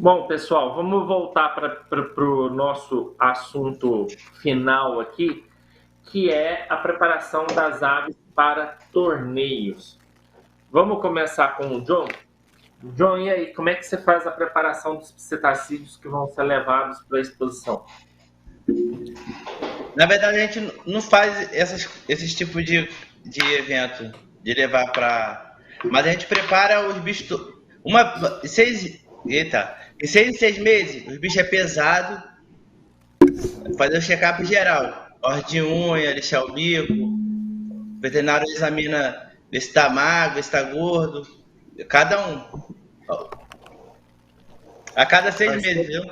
Bom, pessoal, vamos voltar para o nosso assunto final aqui, que é a preparação das aves para torneios. Vamos começar com o John? John, e aí, como é que você faz a preparação dos cetacídeos que vão ser levados para a exposição? Na verdade, a gente não faz esses tipos de evento, de levar para. Mas a gente prepara os bichos. Eita, em 6 meses, os bichos é pesado, fazer o check-up geral. Corte de unha, lixar o bico, o veterinário examina, vê se tá magro, vê se tá gordo. Cada um. A cada 6 meses, viu?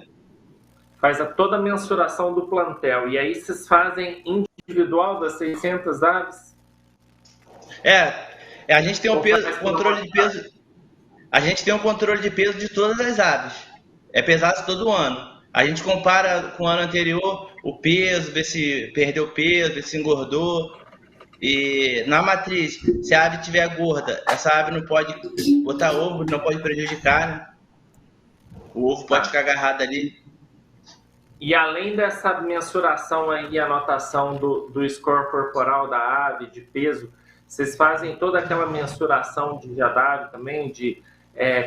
Faz toda a mensuração do plantel. E aí vocês fazem individual das 600 aves? A gente tem um peso, controle de peso. A gente tem um controle de peso de todas as aves. É pesado todo ano. A gente compara com o ano anterior o peso, vê se perdeu peso, vê se engordou. E na matriz, se a ave estiver gorda, essa ave não pode botar ovo, não pode prejudicar, né? O ovo pode ficar agarrado ali. E além dessa mensuração aí, anotação do score corporal da ave, de peso, vocês fazem toda aquela mensuração de da ave também, de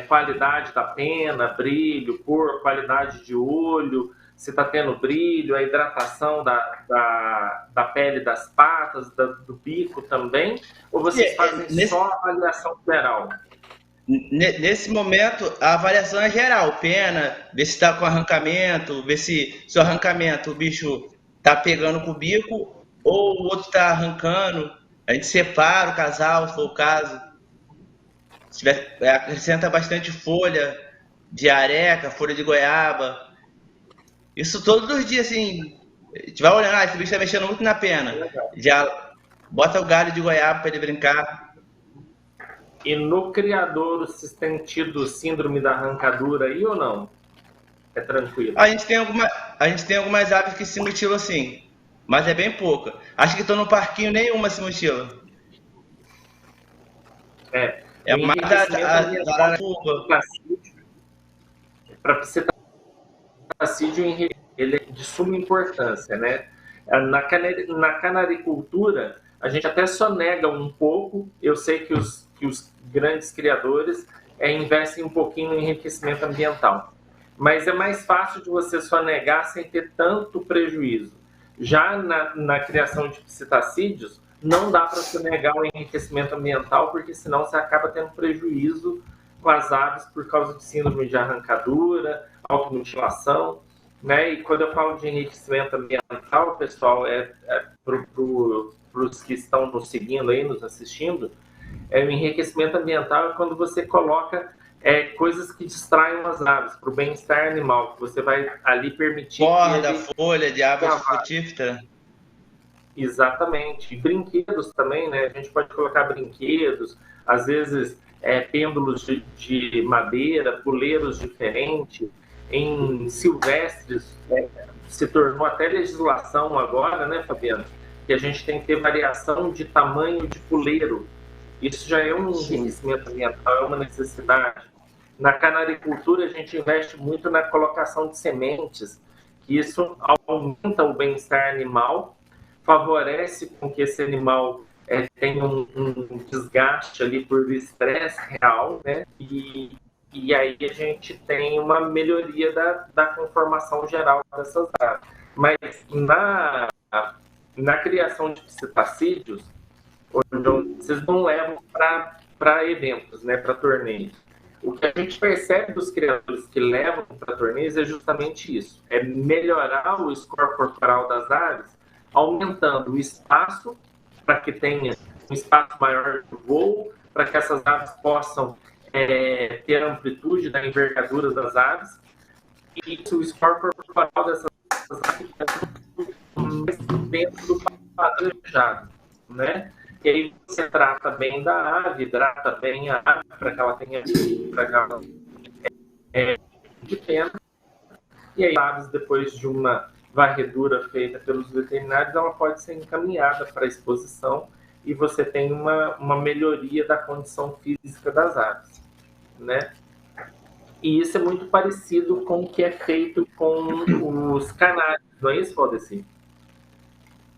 qualidade da pena, brilho, cor, qualidade de olho, se está tendo brilho, a hidratação da pele das patas, do bico também? Ou vocês fazem só a avaliação geral? Nesse momento, a avaliação é geral, pena, ver se está com arrancamento, ver se o arrancamento o bicho está pegando com o bico ou o outro está arrancando. A gente separa o casal, se for o caso. Se tiver, acrescenta bastante folha de areca, folha de goiaba. Isso todos os dias, assim. A gente vai olhando, esse bicho está mexendo muito na pena. Já bota o galho de goiaba para ele brincar. E no criador, vocês têm tido síndrome da arrancadura aí ou não? É tranquilo? A gente tem algumas aves que se mutilam assim, mas é bem pouca. Acho que estão no parquinho, nenhuma se mutila. É mais da Aracuba. Para cetacídeo, ele é de suma importância, né? Na canaricultura, a gente até só nega um pouco. Eu sei que os grandes criadores investem um pouquinho no enriquecimento ambiental. Mas é mais fácil de você sonegar sem ter tanto prejuízo. Já na criação de cetacídeos, não dá para sonegar o enriquecimento ambiental, porque senão você acaba tendo prejuízo com as aves por causa de síndrome de arrancadura, automutilação, né? E quando eu falo de enriquecimento ambiental, pessoal, para os que estão nos seguindo aí, nos assistindo, o enriquecimento ambiental é quando você coloca coisas que distraem as aves, para o bem-estar animal, que você vai ali permitir... Corda, folha de árvore frutífera. Exatamente. E brinquedos também, né? A gente pode colocar brinquedos, às vezes pêndulos de madeira, puleiros diferentes, em silvestres, se tornou até legislação agora, né, Fabiano? Que a gente tem que ter variação de tamanho de puleiro. Isso já é um enriquecimento ambiental, é uma necessidade. Na canaricultura, a gente investe muito na colocação de sementes, que isso aumenta o bem-estar animal, favorece com que esse animal tenha um desgaste ali por estresse real, né? E aí a gente tem uma melhoria da conformação geral dessas aves. Mas na criação de cetacídeos, vocês não levam para eventos, né, para torneios. O que a gente percebe dos criadores que levam para torneios é justamente isso, é melhorar o score corporal das aves, aumentando o espaço para que tenha um espaço maior de voo, para que essas aves possam ter a amplitude da envergadura das aves, e o score corporal dessas aves dentro do padrão desejado, né? E aí você trata bem da ave, hidrata bem a ave para que ela tenha de pena. E aí, aves, depois de uma varredura feita pelos veterinários, ela pode ser encaminhada para a exposição e você tem uma melhoria da condição física das aves, né? E isso é muito parecido com o que é feito com os canários, não é isso, Valdeci?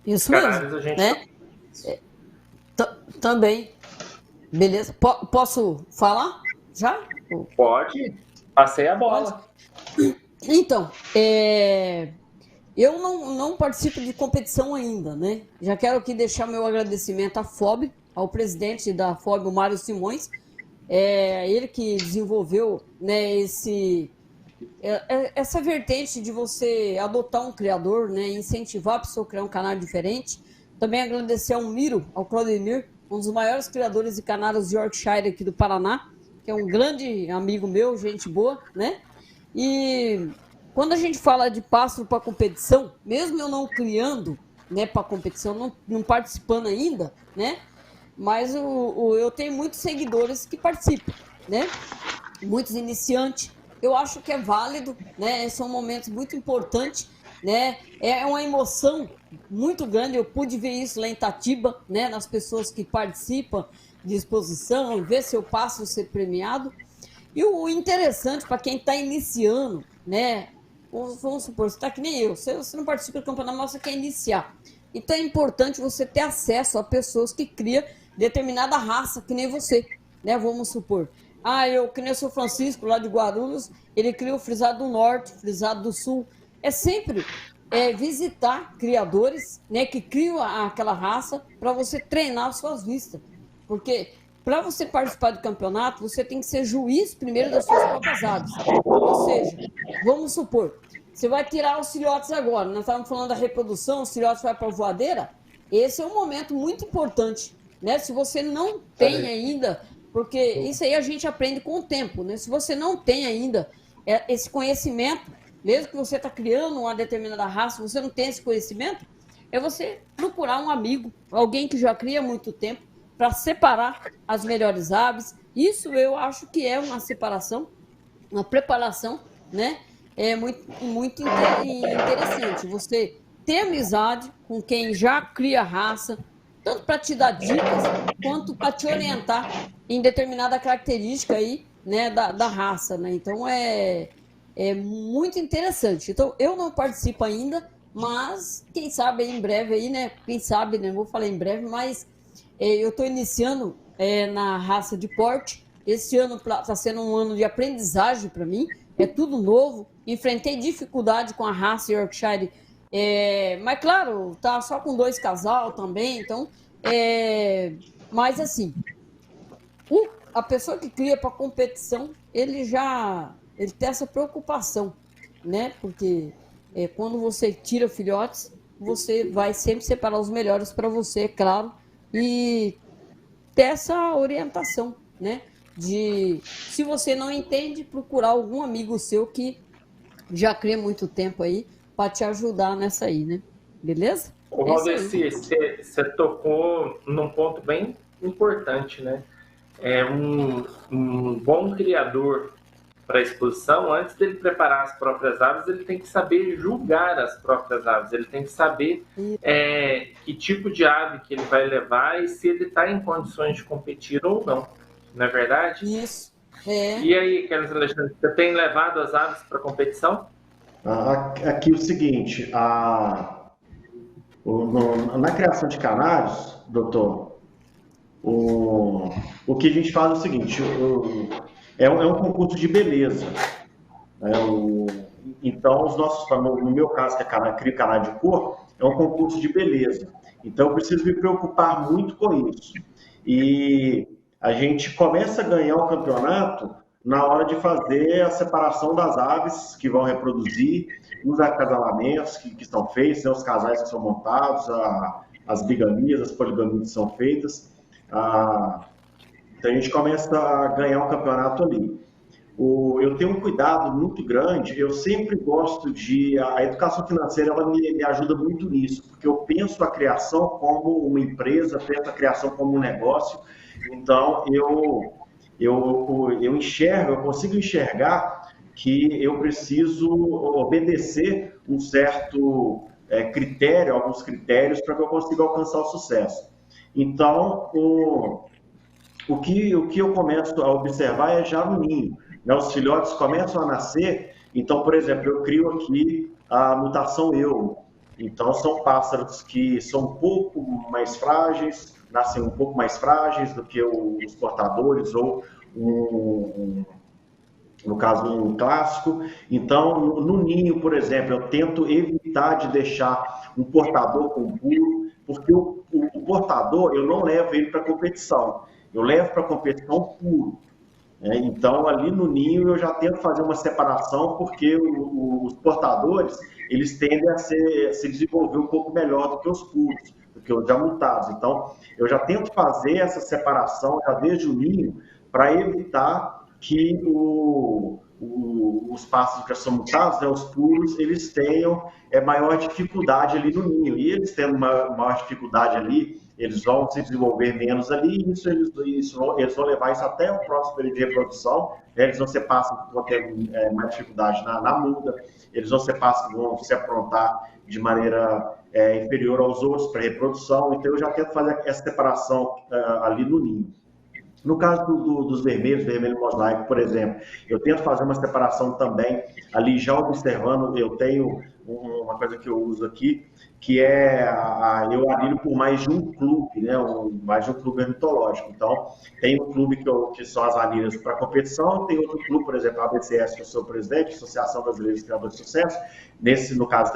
Isso mesmo, A gente né? Também. Beleza. Posso falar já? pode, passei a bola. Então, eu não participo de competição ainda, né? Já quero aqui deixar meu agradecimento à FOB, ao presidente da FOB, o Mário Simões. Ele que desenvolveu, né, essa vertente de você adotar um criador, né, incentivar a pessoa a criar um canal diferente. Também agradecer ao Miro, ao Claudemir, um dos maiores criadores de canários de Yorkshire aqui do Paraná, que é um grande amigo meu, gente boa, né? E quando a gente fala de pássaro para competição, mesmo eu não criando, né, para competição, não participando ainda, né? Mas eu tenho muitos seguidores que participam, né? Muitos iniciantes. Eu acho que é válido, né? São momentos muito importantes, né? É uma emoção muito grande. Eu pude ver isso lá em Itatiba, né? Nas pessoas que participam de exposição, ver seu pássaro ser premiado. E o interessante para quem está iniciando, né? Vamos supor, você está que nem eu, você não participa do campeonato, mas você quer iniciar. Então é importante você ter acesso a pessoas que criam determinada raça, que nem você, né? Vamos supor. Eu que nem o seu Francisco, lá de Guarulhos, ele cria o frisado do norte, frisado do sul. É sempre visitar criadores, né, que criam aquela raça para você treinar as suas vistas. Porque para você participar do campeonato, você tem que ser juiz primeiro das suas próprias aves. Ou seja, vamos supor, você vai tirar os filhotes agora. Nós estávamos falando da reprodução, os filhotes vão para a voadeira. Esse é um momento muito importante, né? Se você não tem ainda, porque isso aí a gente aprende com o tempo, né? Se você não tem ainda esse conhecimento, mesmo que você está criando uma determinada raça, você não tem esse conhecimento, é você procurar um amigo, alguém que já cria há muito tempo, para separar as melhores aves. Isso eu acho que é uma separação, uma preparação, né? É muito interessante você ter amizade com quem já cria raça, tanto para te dar dicas, quanto para te orientar em determinada característica aí, né, da raça, né? Então é muito interessante. Então eu não participo ainda, mas quem sabe em breve aí, né? Quem sabe, né? Não vou falar em breve, mas eu estou iniciando na raça de porte. Esse ano está sendo um ano de aprendizagem para mim, é tudo novo. Enfrentei dificuldade com a raça Yorkshire, mas claro, tá só com 2 casal também, então. Mas assim, a pessoa que cria para competição, ele tem essa preocupação, né? Porque quando você tira filhotes, você vai sempre separar os melhores para você, é claro, e ter essa orientação, né? Se você não entende, procurar algum amigo seu que já cria muito tempo aí para te ajudar nessa aí, né? Beleza? Ô, Valdeci, você tocou num ponto bem importante, né? Um bom criador para a exposição, antes dele preparar as próprias aves, ele tem que saber julgar as próprias aves, ele tem que saber que tipo de ave que ele vai levar e se ele está em condições de competir ou não, não é verdade? Isso. E aí, Carlos Alexandre, você tem levado as aves para competição? Aqui o seguinte, na criação de canários, doutor, o que a gente faz é o seguinte, é um concurso de beleza. Né? Então, no meu caso, que é crio canário de cor, é um concurso de beleza. Então, eu preciso me preocupar muito com isso. E a gente começa a ganhar o campeonato na hora de fazer a separação das aves que vão reproduzir, os acasalamentos que estão feitos, né, os casais que são montados, as bigamias, as poligamias que são feitas. Então a gente começa a ganhar um campeonato ali. Eu tenho um cuidado muito grande, eu sempre gosto a educação financeira, ela me ajuda muito nisso, porque eu penso a criação como uma empresa, penso a criação como um negócio, então eu consigo enxergar que eu preciso obedecer um certo critério, alguns critérios, para que eu consiga alcançar o sucesso. Então, o que eu começo a observar é já no ninho. né, os filhotes começam a nascer, então, por exemplo, eu crio aqui a mutação eu. Então, são pássaros que são um pouco mais frágeis, nascem um pouco mais frágeis do que os portadores, ou no caso, um clássico. Então, no ninho, por exemplo, eu tento evitar de deixar um portador com puro, porque o portador, eu não levo ele para competição, eu levo para competição puro. Então, ali no ninho, eu já tento fazer uma separação, porque os portadores, eles tendem a se desenvolver um pouco melhor do que os puros, do que os já mutados. Então, eu já tento fazer essa separação, já desde o ninho, para evitar que os pássaros que já são mutados, né, os puros, eles tenham maior dificuldade ali no ninho. E eles tendo maior dificuldade ali, eles vão se desenvolver menos ali, e eles vão levar isso até o próximo período de reprodução, né? Eles vão ser pássaros que vão ter mais dificuldade na muda, eles vão ser pássaros que vão se aprontar de maneira inferior aos outros para reprodução. Então, eu já tento fazer essa separação ali no ninho. No caso dos vermelhos, vermelho mosaico, por exemplo, eu tento fazer uma separação também, ali já observando, eu tenho uma coisa que eu uso aqui, que eu anilho por mais de um clube, né? Mais de um clube ornitológico. Então, tem um clube que são as anilhas para competição, tem outro clube, por exemplo, a ABCS, que eu sou presidente, Associação Brasileira de Criadores de Sucesso. No caso,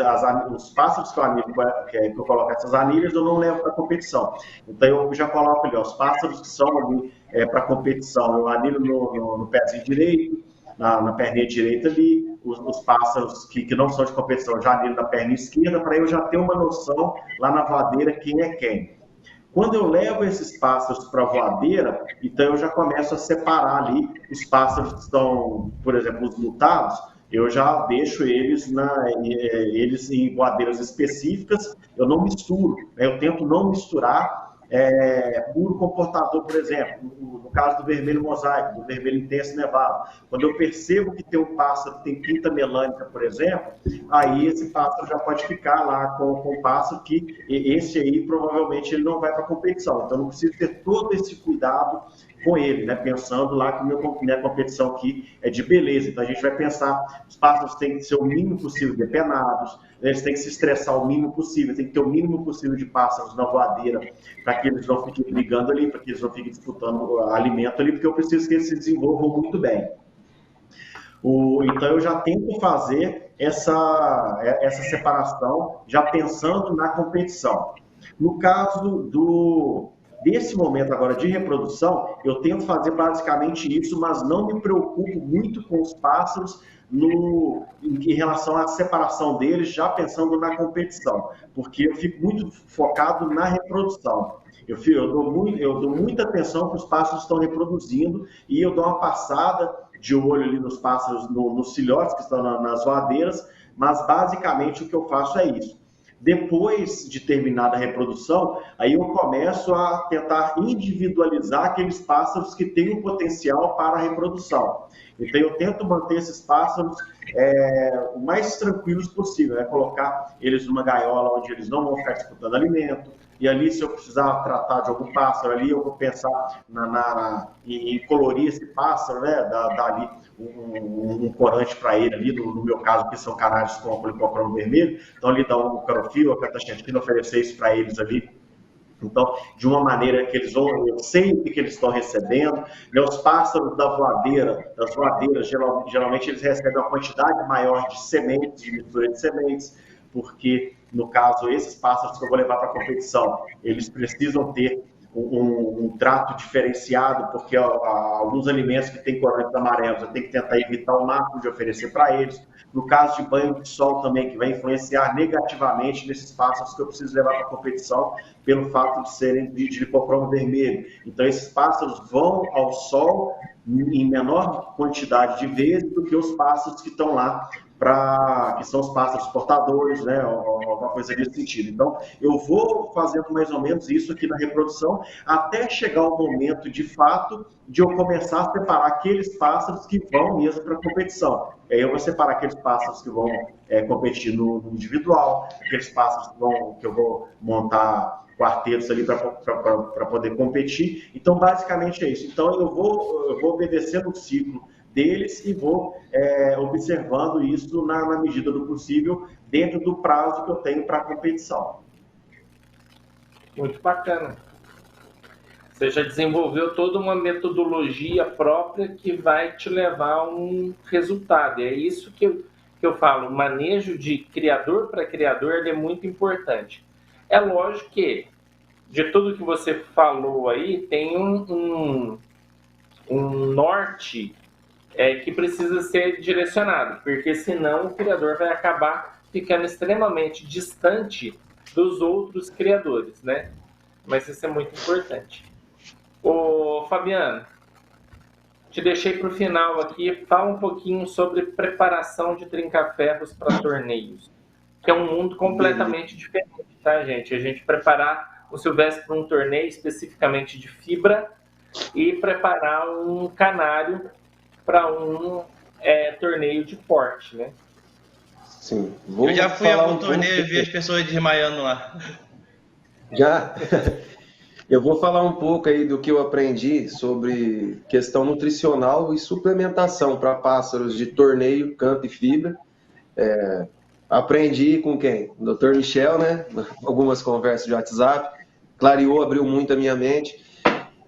os pássaros que eu anilho, que eu coloco essas anilhas, eu não levo para competição. Então, eu já coloco ali, os pássaros que são ali para competição, eu anilho no pezinho direito, na perninha direita ali, os pássaros que não são de competição, já anilho na perna esquerda, para eu já ter uma noção lá na voadeira quem é quem. Quando eu levo esses pássaros para a voadeira, então eu já começo a separar ali os pássaros que são, por exemplo, os mutados, eu já deixo eles em voadeiras específicas, eu não misturo, né? Eu tento não misturar puro comportador, por exemplo, no caso do vermelho mosaico, do vermelho intenso nevado. Quando eu percebo que tem um pássaro que tem pinta melânica, por exemplo, aí esse pássaro já pode ficar lá com o pássaro que esse aí provavelmente ele não vai para a competição. Então, eu não preciso ter todo esse cuidado com ele, né? Pensando lá que minha competição aqui é de beleza. Então, a gente vai pensar, os pássaros têm que ser o mínimo possível depenados, eles têm que se estressar o mínimo possível, tem que ter o mínimo possível de pássaros na voadeira, para que eles não fiquem brigando ali, para que eles não fiquem disputando alimento ali, porque eu preciso que eles se desenvolvam muito bem. Então, eu já tento fazer essa separação, já pensando na competição. No caso desse momento agora de reprodução, eu tento fazer basicamente isso, mas não me preocupo muito com os pássaros em relação à separação deles, já pensando na competição, porque eu fico muito focado na reprodução. Eu dou muita atenção para os pássaros que estão reproduzindo, e eu dou uma passada de olho ali nos pássaros, nos filhotes que estão nas voadeiras, mas basicamente o que eu faço é isso. Depois de terminada a reprodução, aí eu começo a tentar individualizar aqueles pássaros que têm um potencial para a reprodução. Então, eu tento manter esses pássaros o mais tranquilos possível, né? Colocar eles numa gaiola onde eles não vão ficar disputando alimento. E ali, se eu precisar tratar de algum pássaro ali, eu vou pensar em colorir esse pássaro, né? Dar ali um corante para ele ali, no meu caso, que são canários com policromos vermelho. Então, ali dá um carofil, a cataxantina, oferecer isso para eles ali. Então, de uma maneira que eles vão, eu sei o que eles estão recebendo. Os pássaros das voadeiras, geralmente eles recebem uma quantidade maior de sementes, de mistura de sementes, porque, no caso, esses pássaros que eu vou levar para a competição, eles precisam ter um trato diferenciado, porque alguns alimentos que têm corantes amarelos eu tenho que tentar evitar o máximo de oferecer para eles. No caso de banho de sol também, que vai influenciar negativamente nesses pássaros que eu preciso levar para a competição, pelo fato de serem de lipocromo vermelho. Então, esses pássaros vão ao sol em menor quantidade de vezes do que os pássaros que estão lá, que são os pássaros portadores, né, alguma coisa nesse sentido. Então, eu vou fazendo mais ou menos isso aqui na reprodução, até chegar o momento, de fato, de eu começar a separar aqueles pássaros que vão mesmo para a competição. Aí eu vou separar aqueles pássaros que vão competir no individual, aqueles pássaros que eu vou montar quartetos ali para poder competir. Então, basicamente é isso. Então, eu vou obedecendo o ciclo deles e vou observando isso na medida do possível, dentro do prazo que eu tenho para a competição. Muito bacana. Você já desenvolveu toda uma metodologia própria que vai te levar a um resultado. E é isso que eu falo, o manejo de criador para criador ele é muito importante. É lógico que, de tudo que você falou aí, tem um norte que precisa ser direcionado, porque senão o criador vai acabar ficando extremamente distante dos outros criadores, né? Mas isso é muito importante. Ô, Fabiano, te deixei para o final aqui, fala um pouquinho sobre preparação de trinca-ferros para torneios, que é um mundo completamente diferente, tá, gente? A gente preparar o Silvestre para um torneio especificamente de fibra e preparar um canário para um torneio de porte, né? Sim. Eu já fui a algum torneio e vi as pessoas desmaiando lá. Já? Eu vou falar um pouco aí do que eu aprendi sobre questão nutricional e suplementação para pássaros de torneio, canto e fibra. Aprendi com quem? O Dr. Michel, né? Algumas conversas de WhatsApp. Clareou, abriu muito a minha mente.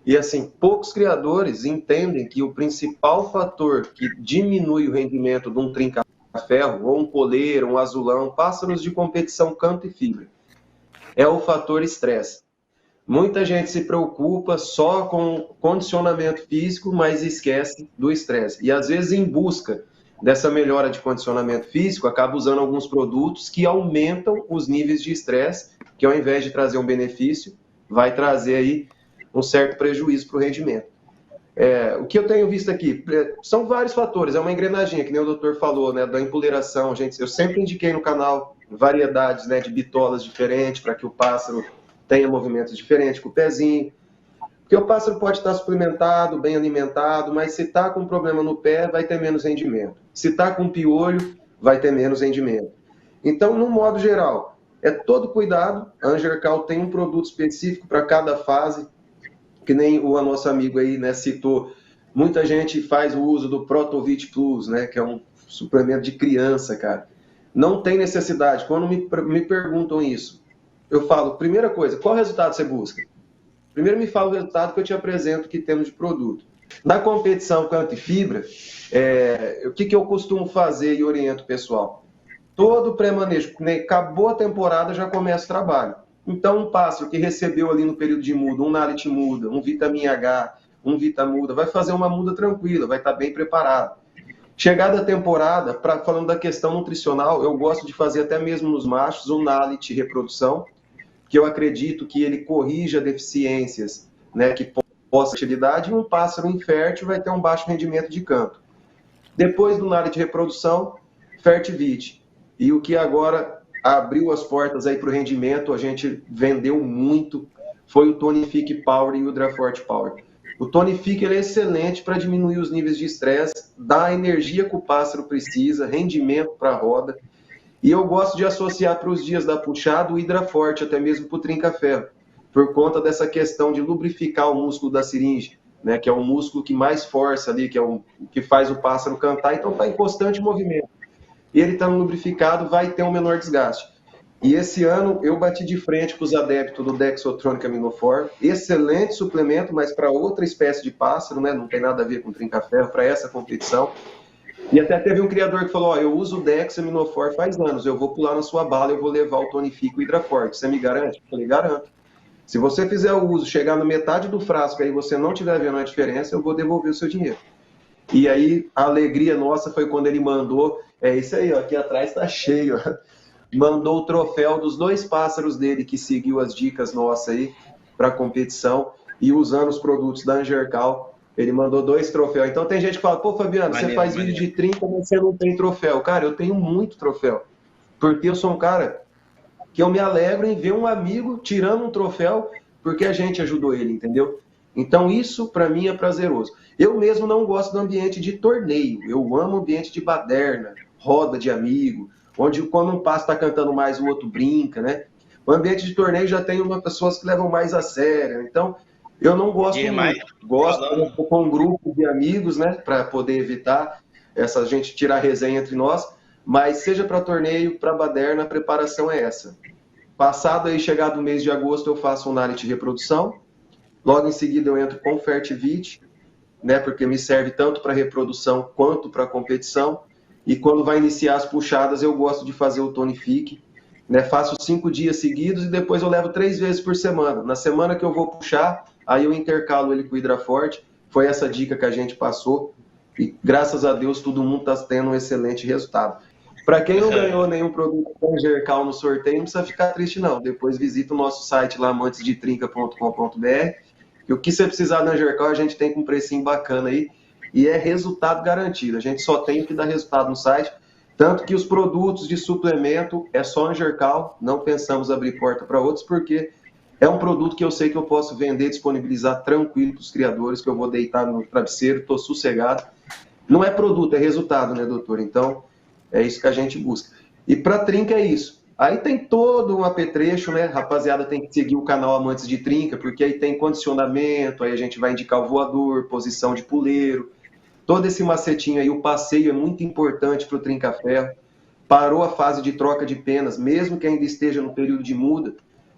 E assim, poucos criadores entendem que o principal fator que diminui o rendimento de um trinca-ferro, ou um poleiro, um azulão, pássaros de competição, canto e fibra, é o fator estresse. Muita gente se preocupa só com condicionamento físico, mas esquece do estresse. E às vezes, em busca dessa melhora de condicionamento físico, acaba usando alguns produtos que aumentam os níveis de estresse, que ao invés de trazer um benefício, vai trazer aí um certo prejuízo para o rendimento. O que eu tenho visto aqui são vários fatores, é uma engrenagem, que nem o doutor falou, né, da empoleração. Eu sempre indiquei no canal variedades, né, de bitolas diferentes, para que o pássaro tenha movimentos diferentes com o pezinho. Porque o pássaro pode estar suplementado, bem alimentado, mas se está com problema no pé, vai ter menos rendimento. Se está com piolho, vai ter menos rendimento. Então, no modo geral, é todo cuidado. A Angercal tem um produto específico para cada fase, que nem o nosso amigo aí, né, citou. Muita gente faz o uso do Protovit Plus, né, que é um suplemento de criança, cara. Não tem necessidade. Quando me perguntam isso, eu falo, primeira coisa, qual resultado você busca? Primeiro me fala o resultado que eu te apresento que temos de produto. Na competição canto e fibra, o que eu costumo fazer e oriento o pessoal? Todo pré-manejo, né, acabou a temporada, já começa o trabalho. Então, um pássaro que recebeu ali no período de muda, um Nalit muda, um Vitamina H, um Vitamuda, vai fazer uma muda tranquila, vai estar bem preparado. Chegada a temporada, falando da questão nutricional, eu gosto de fazer até mesmo nos machos um Nalit reprodução, que eu acredito que ele corrija deficiências, né, que possa atividade, e um pássaro infértil vai ter um baixo rendimento de canto. Depois do Nalit reprodução, Fertivit. E o que agora abriu as portas aí para o rendimento, a gente vendeu muito, foi o Tonific Power e o Hydraforte Power. O Tonific ele é excelente para diminuir os níveis de estresse, dar a energia que o pássaro precisa, rendimento para a roda. E eu gosto de associar para os dias da puxada o Hydraforte, até mesmo para o trinca-ferro, por conta dessa questão de lubrificar o músculo da seringe, né, que é o músculo que mais força ali, que é o que faz o pássaro cantar, então está em constante movimento. E ele estando lubrificado, vai ter um menor desgaste. E esse ano eu bati de frente com os adeptos do Dexotronic Aminofor, excelente suplemento, mas para outra espécie de pássaro, né, não tem nada a ver com trinca-ferro, para essa competição. E até teve um criador que falou, eu uso o Dex Aminofor faz anos, eu vou pular na sua bala, eu vou levar o Tonifico e o Hydraforte, você me garante? Eu falei, garanto. Se você fizer o uso, chegar na metade do frasco e você não estiver vendo a diferença, eu vou devolver o seu dinheiro. E aí a alegria nossa foi quando ele mandou, isso aí, ó, aqui atrás está cheio, ó. Mandou o troféu dos 2 pássaros dele que seguiu as dicas nossas aí para a competição e usando os produtos da Angercal, ele mandou 2 troféus. Então tem gente que fala, pô Fabiano, você faz vídeo de 30, mas você não tem troféu. Cara, eu tenho muito troféu, porque eu sou um cara que eu me alegro em ver um amigo tirando um troféu porque a gente ajudou ele, entendeu? Então isso para mim é prazeroso. Eu mesmo não gosto do ambiente de torneio, eu amo o ambiente de baderna, roda de amigo, onde quando um pássaro está cantando mais, o outro brinca, né? O ambiente de torneio já tem pessoas que levam mais a sério. Então, Eu não gosto Demais. muito. Gosto com um grupo de amigos, né? Para poder evitar essa gente tirar resenha entre nós. Mas seja para torneio, para baderna, a preparação é essa. Passado aí, chegado o mês de agosto, eu faço um NARIT de reprodução. Logo em seguida eu entro com Fertivit, né? Porque me serve tanto para reprodução quanto para competição. E quando vai iniciar as puxadas, eu gosto de fazer o tonifique. Né? Faço 5 dias seguidos e depois eu levo 3 vezes por semana. Na semana que eu vou puxar, aí eu intercalo ele com o Hidraforte. Foi essa dica que a gente passou. E graças a Deus todo mundo está tendo um excelente resultado. Para quem não ganhou nenhum produto Angercal no sorteio, não precisa ficar triste não. Depois visita o nosso site lá, amantesdetrinca.com.br. E o que você precisar da Angercal, a gente tem com um precinho bacana aí. E é resultado garantido. A gente só tem que dar resultado no site. Tanto que os produtos de suplemento é só Angercal. Não pensamos abrir porta para outros, porque é um produto que eu sei que eu posso vender, disponibilizar tranquilo para os criadores, que eu vou deitar no travesseiro, estou sossegado. Não é produto, é resultado, né, doutor? Então, é isso que a gente busca. E para trinca é isso. Aí tem todo um apetrecho, né? Rapaziada, tem que seguir o canal Amantes de Trinca, porque aí tem condicionamento, aí a gente vai indicar o voador, posição de puleiro, todo esse macetinho aí, o passeio é muito importante para o trinca-ferro. Parou a fase de troca de penas, mesmo que ainda esteja no período de muda,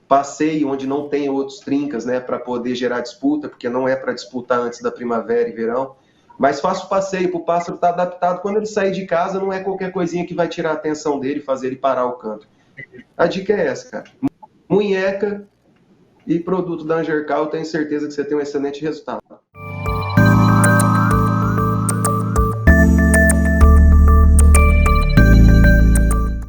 passeio onde não tem outros trincas, né? Para poder gerar disputa, porque não é para disputar antes da primavera e verão. Mas faça o passeio para o pássaro estar adaptado. Quando ele sair de casa, não é qualquer coisinha que vai tirar a atenção dele e fazer ele parar o canto. A dica é essa, cara. Munheca e produto da Angercal, eu tenho certeza que você tem um excelente resultado.